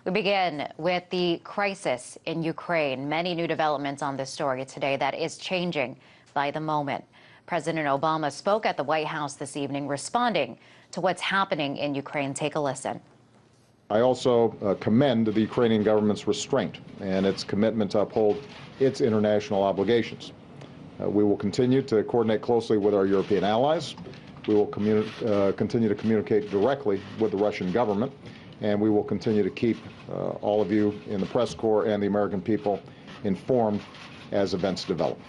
We begin with the crisis in Ukraine. Many new developments on this story today that is changing by the moment. President Obama spoke at the White House this evening, responding to what's happening in Ukraine. Take a listen. I also commend the Ukrainian government's restraint and its commitment to uphold its international obligations. We will continue to coordinate closely with our European allies. We will continue to communicate directly with the Russian government, and we will continue to keep all of you in the press corps and the American people informed as events develop.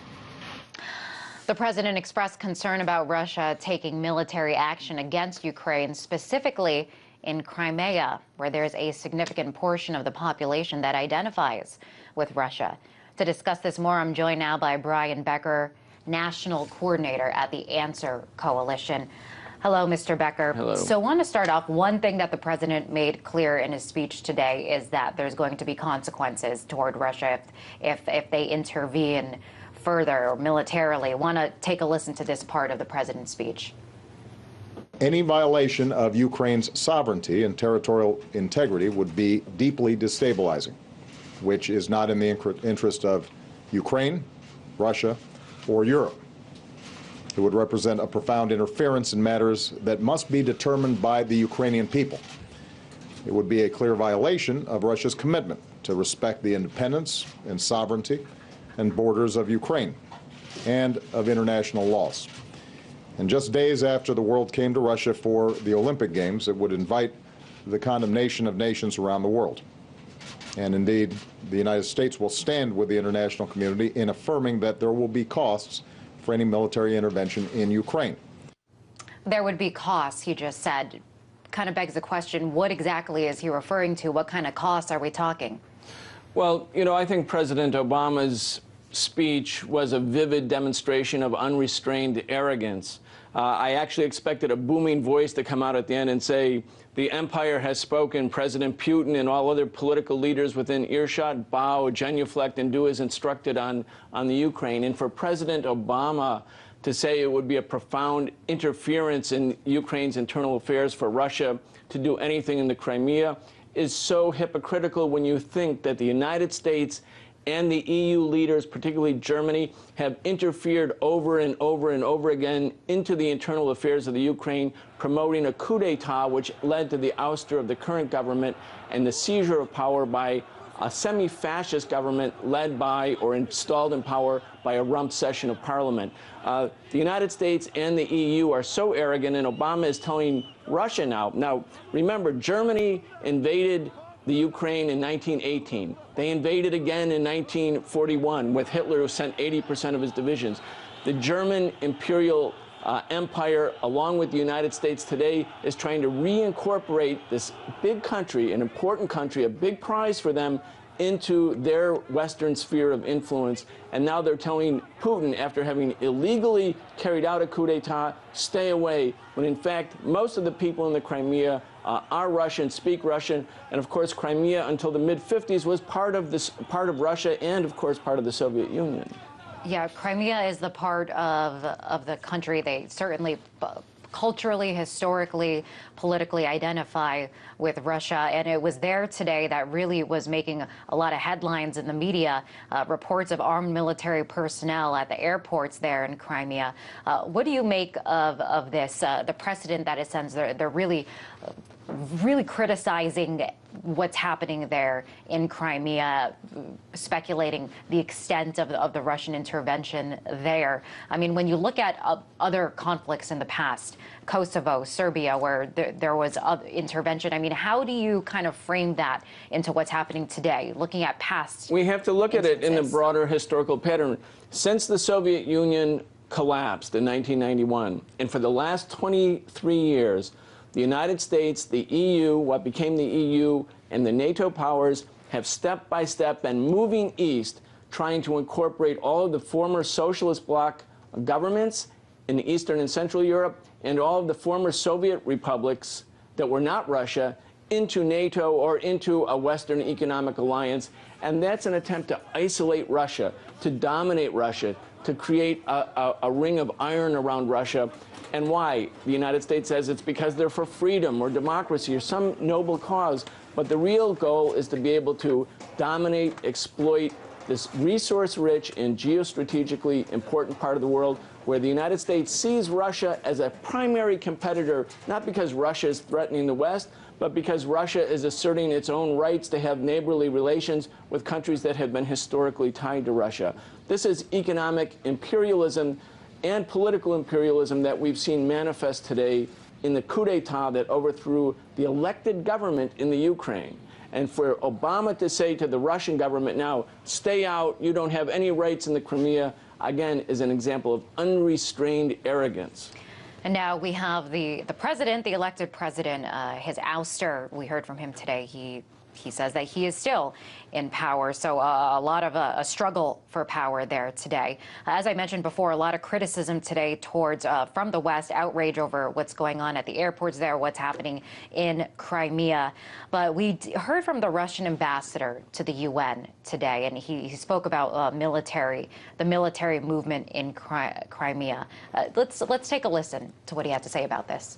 The president expressed concern about Russia taking military action against Ukraine, specifically in Crimea, where there's a significant portion of the population that identifies with Russia. To discuss this more, I'm joined now by Brian Becker, National Coordinator at the Answer Coalition. Hello, Mr. Becker. Hello. So I want to start off, one thing that the president made clear in his speech today is that there's going to be consequences toward Russia if they intervene further militarily. I want to take a listen to this part of the president's speech. Any violation of Ukraine's sovereignty and territorial integrity would be deeply destabilizing, which is not in the interest of Ukraine, Russia, or Europe. It would represent a profound interference in matters that must be determined by the Ukrainian people. It would be a clear violation of Russia's commitment to respect the independence and sovereignty and borders of Ukraine and of international laws. And just days after the world came to Russia for the Olympic Games, it would invite the condemnation of nations around the world. And indeed, the United States will stand with the international community in affirming that there will be costs for any military intervention in Ukraine. There would be costs, he just said. Kind of begs the question, what exactly is he referring to? What kind of costs are we talking? Well, you know, I think President Obama's speech was a vivid demonstration of unrestrained arrogance. I actually expected a booming voice to come out at the end and say, "The empire has spoken. President Putin and all other political leaders within earshot bow, genuflect, and do as instructed on the Ukraine." And for President Obama to say it would be a profound interference in Ukraine's internal affairs for Russia to do anything in the Crimea is so hypocritical when you think that the United States and the EU leaders, particularly Germany, have interfered over and over and over again into the internal affairs of the Ukraine, promoting a coup d'etat which led to the ouster of the current government and the seizure of power by a semi-fascist government led by or installed in power by a rump session of parliament. The United States and the EU are so arrogant, and Obama is telling Russia now. Now, remember, Germany invaded the Ukraine in 1918. They invaded again in 1941 with Hitler, who sent 80% of his divisions. The German imperial empire, along with the United States today, is trying to reincorporate this big country, an important country, a big prize for them, into their Western sphere of influence. And now they're telling Putin, after having illegally carried out a coup d'etat, stay away, when in fact most of the people in the Crimea are Russian, speak Russian, and of course Crimea until the mid-50s was part of Russia and of course part of the Soviet Union. Yeah, Crimea is the part of the country they certainly culturally, historically, politically identify with Russia. And it was there today that really was making a lot of headlines in the media, reports of armed military personnel at the airports there in Crimea. What do you make of this, the precedent that it sends? They're really criticizing what's happening there in Crimea, speculating the extent of the Russian intervention there. I mean, when you look at other conflicts in the past, Kosovo, Serbia, where there was intervention, I mean, how do you kind of frame that into what's happening today, looking at past We have to look instances? at it in the broader historical pattern. Since the Soviet Union collapsed in 1991, and for the last 23 years, the United States, the EU, what became the EU, and the NATO powers have step by step been moving east, trying to incorporate all of the former socialist bloc governments in Eastern and Central Europe and all of the former Soviet republics that were not Russia into NATO or into a Western economic alliance. And that's an attempt to isolate Russia, to dominate Russia, to create a ring of iron around Russia. And why? The United States says it's because they're for freedom or democracy or some noble cause. But the real goal is to be able to dominate, exploit this resource-rich and geostrategically important part of the world where the United States sees Russia as a primary competitor, not because Russia is threatening the West, but because Russia is asserting its own rights to have neighborly relations with countries that have been historically tied to Russia. This is economic imperialism and political imperialism that we've seen manifest today in the coup d'etat that overthrew the elected government in the Ukraine. And for Obama to say to the Russian government now, stay out, you don't have any rights in the Crimea, again, is an example of unrestrained arrogance. And now we have the president, the elected president, his ouster. We heard from him today. He says that he is still in power. So a lot of a struggle for power there today. As I mentioned before, a lot of criticism today towards from the West, outrage over what's going on at the airports there, what's happening in Crimea. But we heard from the Russian ambassador to the UN today, and he spoke about the military movement in Crimea. Let's take a listen to what he had to say about this.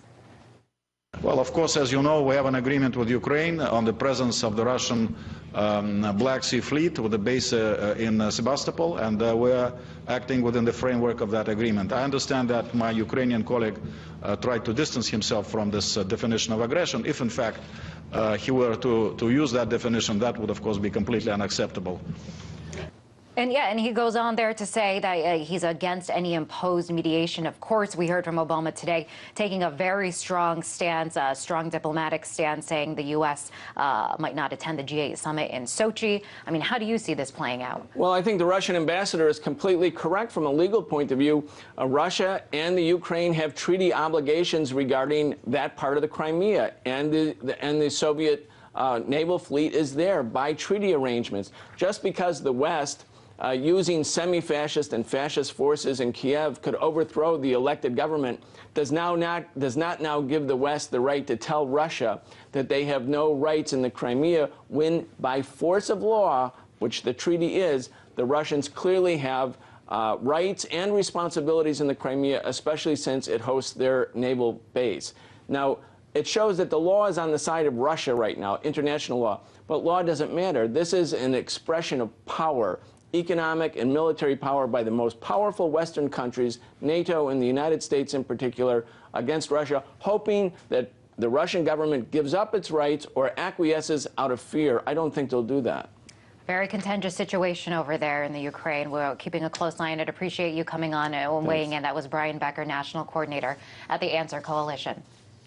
Well, of course, as you know, we have an agreement with Ukraine on the presence of the Russian Black Sea Fleet with a base in Sebastopol, and we are acting within the framework of that agreement. I understand that my Ukrainian colleague tried to distance himself from this definition of aggression. If, in fact, he were to use that definition, that would, of course, be completely unacceptable. And he goes on there to say that he's against any imposed mediation. Of course, we heard from Obama today taking a very strong stance, a strong diplomatic stance, saying the U.S. Might not attend the G8 summit in Sochi. I mean, how do you see this playing out? Well, I think the Russian ambassador is completely correct from a legal point of view. Russia and the Ukraine have treaty obligations regarding that part of the Crimea, and the Soviet naval fleet is there by treaty arrangements. Just because the West using semi-fascist and fascist forces in Kiev could overthrow the elected government does not now give the West the right to tell Russia that they have no rights in the Crimea when, by force of law, which the treaty is, the Russians clearly have rights and responsibilities in the Crimea, especially since it hosts their naval base. Now, it shows that the law is on the side of Russia right now, international law, but law doesn't matter. This is an expression of power, economic and military power by the most powerful Western countries, NATO and the United States in particular, against Russia, hoping that the Russian government gives up its rights or acquiesces out of fear. I don't think they'll do that. Very contentious situation over there in the Ukraine. We're keeping a close eye on it. Appreciate you coming on and weighing in. That was Brian Becker, National Coordinator at the Answer Coalition.